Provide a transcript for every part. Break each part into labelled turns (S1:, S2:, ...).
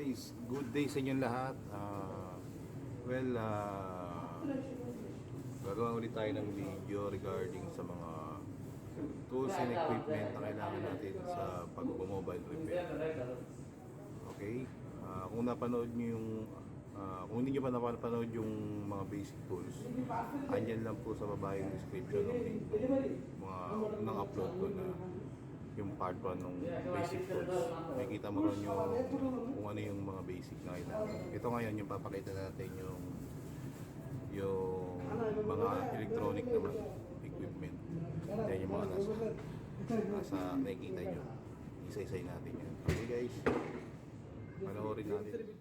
S1: guys, good day sa inyong lahat. Gagawa ulit tayo ng video regarding sa mga tools and equipment na kailangan natin sa pag-mobile repair. Okay? Kung napanood nyo yung kung hindi nyo pa napanood yung mga basic tools, andyan lang po sa baba yung description ng link, mga unang upload ko na yung part 1 ng basic tools. Makikita mo ron yung kung ano yung mga basic na kailangan. Ito ngayon yung papakita natin yung mga electronic naman equipment. Yan yung mga nasa nakikita nyo. Isa-isay natin yan. Okay guys, panoorin natin.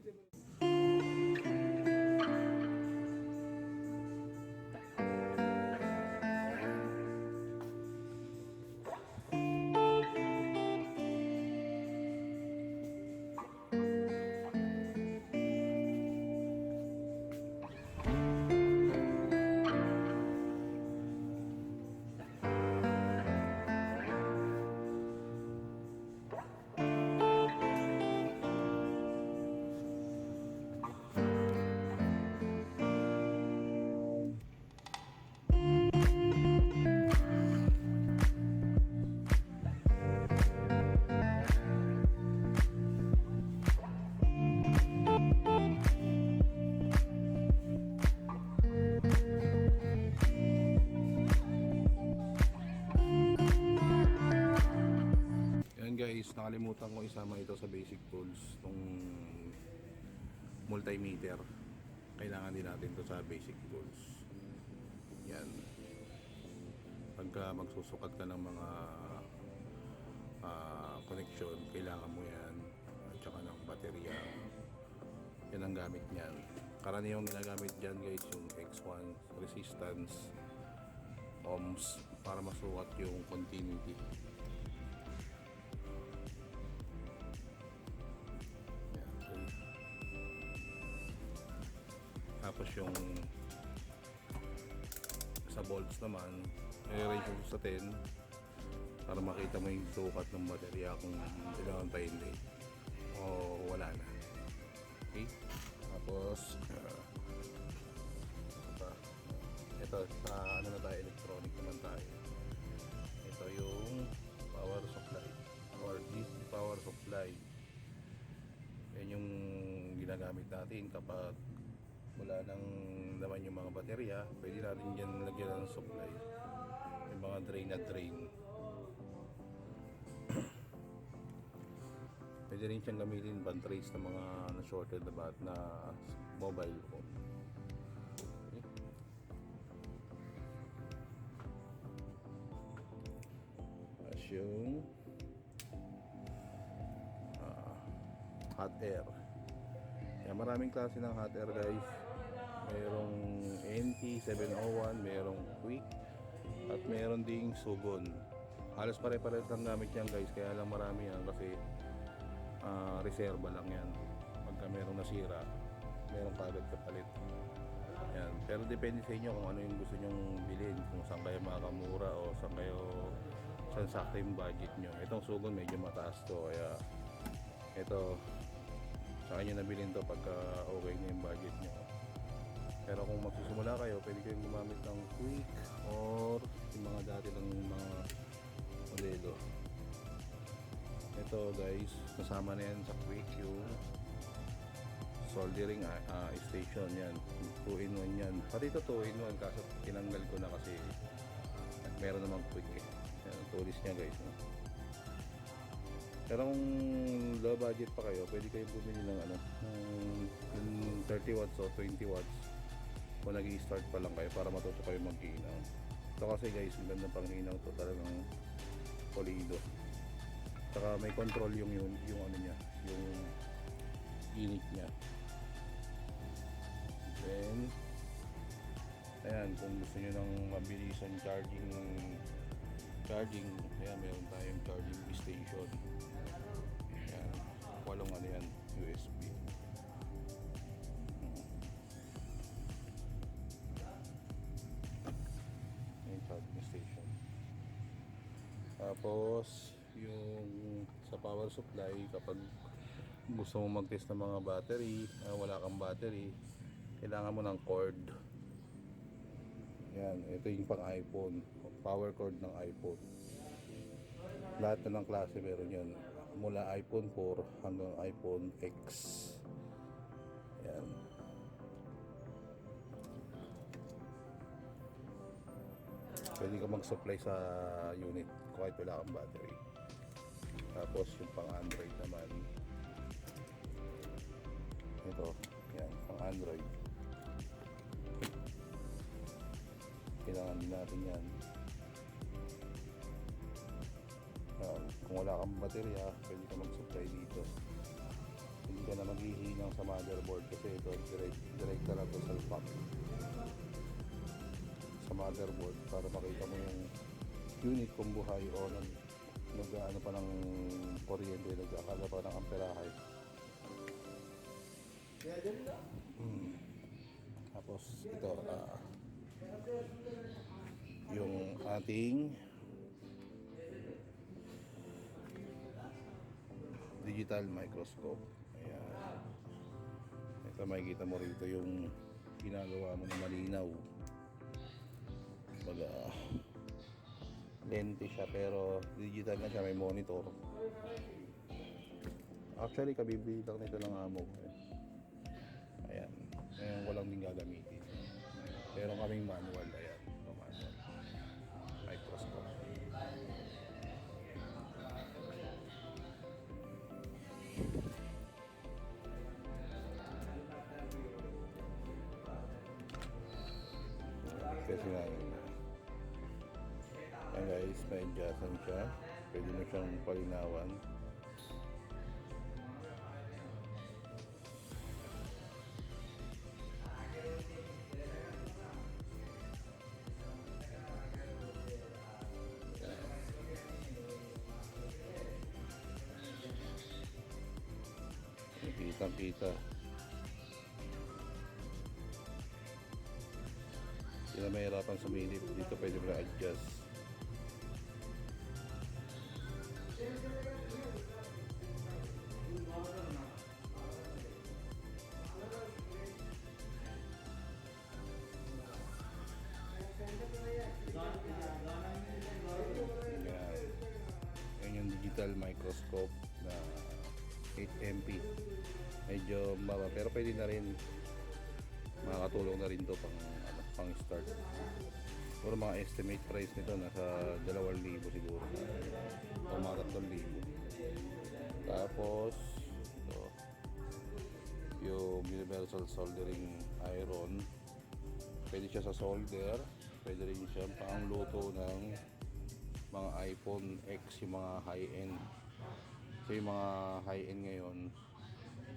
S1: Guys, nakalimutan ko isama ito sa basic tools, itong multimeter. Kailangan din natin ito sa basic tools. Yan, pagka magsusukat ka ng mga connection, kailangan mo yan, at saka ng baterya. Yan ang gamit niyan. Karaniwang ginagamit dyan guys yung X1 resistance ohms para masukat yung continuity. Tapos yung sa volts naman, i-range mo sa 10 para makita mo yung sukat ng baterya kung kailangan pa hindi o wala na. Okay? Tapos ito sa ano na tayo, electronic naman tayo. Ito yung power supply or DC power supply. Yan yung ginagamit natin kapag wala nang naman yung mga baterya. Pwede natin dyan lagyan ng supply, yung mga drain na drain. Pwede rin siyang gamitin pan-trace ng mga na-shorted na mobile phone. Okay. As yung hot air. Kaya maraming klase ng hot air guys. Merong NT701, merong quick, at meron ding sugon. Halos pare-pares lang gamit yan guys, kaya lang marami yan kasi reserva lang yan. Pagka merong nasira, merong kagad kapalit. Yan. Pero depende sa inyo kung ano yung gusto nyong bilhin, kung saan kayo makakamura o saan sakto yung budget nyo. Itong sugon medyo mataas to, kaya ito sa kanya nabilin to pagka okay na yung budget nyo. Pero kung magsisimula kayo, pwede kayong gumamit ng quick or yung mga dati lang mga modelo. Ito guys, kasama na yan sa quick yung soldering station. Yan, 2-in-1 yan. Pati ito 2-in-1 kaso tinanggal ko na kasi meron namang quick eh. Yan, tulis niya guys, no? Pero kung low budget pa kayo, pwede kayong bumili ng ng 30 watts o 20 watts kung nag-i-start pa lang kayo para matuto kayo mag-inaw. Ito kasi guys, ang ganda pang inaw to, talagang polido. Saka may control yung ano niya, yung init niya. Then ayan, kung gusto niyo ng mabilisan charging, ayan, meron tayong charging station. Ayan, walong ano yan, USB. Ayan, charging station. Tapos yung sa power supply, kapag gusto mo mag-test ng mga battery, wala kang battery, kailangan mo ng cord. Yan, ito yung pang iPhone, power cord ng iPhone. Lahat na ng klase meron yan, mula iPhone 4 hanggang iPhone X. Yan. Pwede ka mag-supply sa unit kahit wala kang battery. Tapos yung pang Android naman, ito, yan, pang Android. Kailangan din natin yan. Kung wala kang baterya, pwede ka mag-supply dito. Hindi ka na maghihinang sa motherboard kasi ito direct na lang to sa pack sa motherboard para makita mo yung unit kung buhay o nag-ano pa ng kuryente, nagkakala pa ng amperahe. Tapos ito yung ating digital microscope. Ayan. Ito makikita mo rito yung ginagawa mo na malinaw. Baga lente siya pero digital na siya, may monitor. Actually kabibili lang nito ng amo ko. Ayan. Ngayon ko lang din gagamitin. Pero kaming manual. Ayan. Manual microscope. Kasi nga ayan guys, may adjustan siya, pwede mo siyang palinawan. Kitang kita. Hindi na mahirapan sumilip. Dito pwede mo na adjust. Yan yung digital microscope na 8MP. Medyo mababa pero pwede na rin, makakatulong na rin to pang start. Pero mga estimate price nito nasa 2,000 siguro o mga 3,000. Tapos ito, yung universal soldering iron, pwede siya sa solder, pwede rin siya pang luto ng mga iPhone X, yung mga high-end. So yung mga high-end ngayon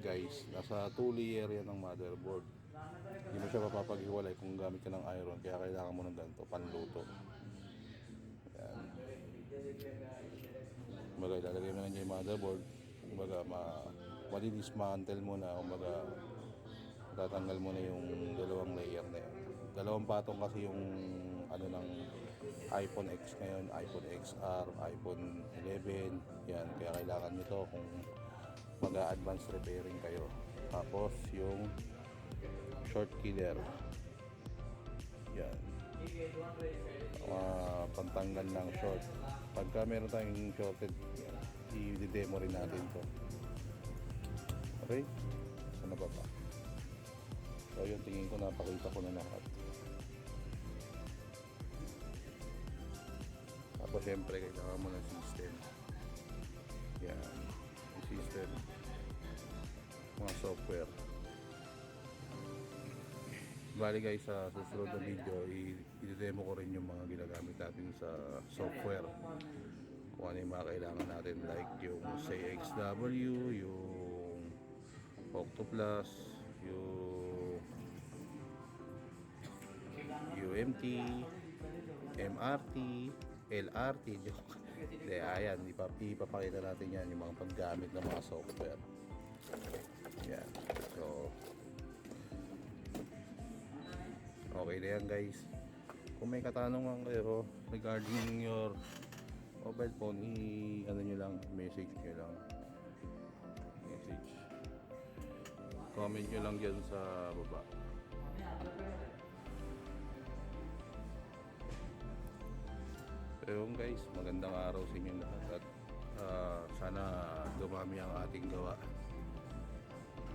S1: guys, nasa 2 layer yan ng motherboard. Hindi mo siya mapapaghiwalay kung gamit ka ng iron, kaya kailangan mo ng ganito panluto. Yan. Kumbaga ilalagay mo na dyan yung motherboard, kumbaga madidismantle mo na, kumbaga tatanggal mo na yung dalawang layer na yan. Dalawang patong kasi yung ano ng iPhone X ngayon, iPhone XR, iPhone 11. Yan, kaya kailangan nito kung mag-advanced repairing kayo. Tapos yung short killer. Yan. Pantanggal ng short. Pagka meron tayong shorted, i-demo rin natin to. Okay? Ano ba ba? So yung tingin ko, napakita ko na lahat. Tapos syempre kailangan mo ng system. Yan, yung system, mga software. Bali guys, sa susunod na video i-demo ko rin yung mga ginagamit natin sa software, kung ano yung mga kailangan natin, like yung CXW, yung Octoplus, yung UMT, MRT, LRT, joke. Hindi, ayan, ipapakita natin yan, yung mga paggamit ng mga software. Yan, so okay na yan guys. Kung may katanungan kayo regarding your mobile phone, ano nyo lang, message nyo lang, message. Comment nyo lang dyan sa baba. So yun guys, magandang araw sa inyo lahat at sana dumami ang ating gawa.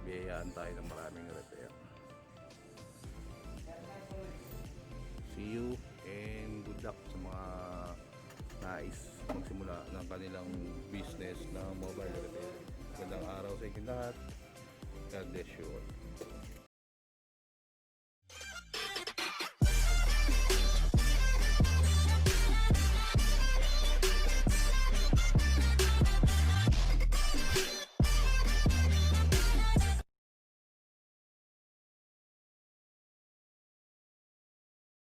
S1: Biyayaan tayo ng maraming repair. See you and good luck sa mga nais magsimula ng kanilang business na mobile repair. Magandang araw sa inyo lahat. God bless you all.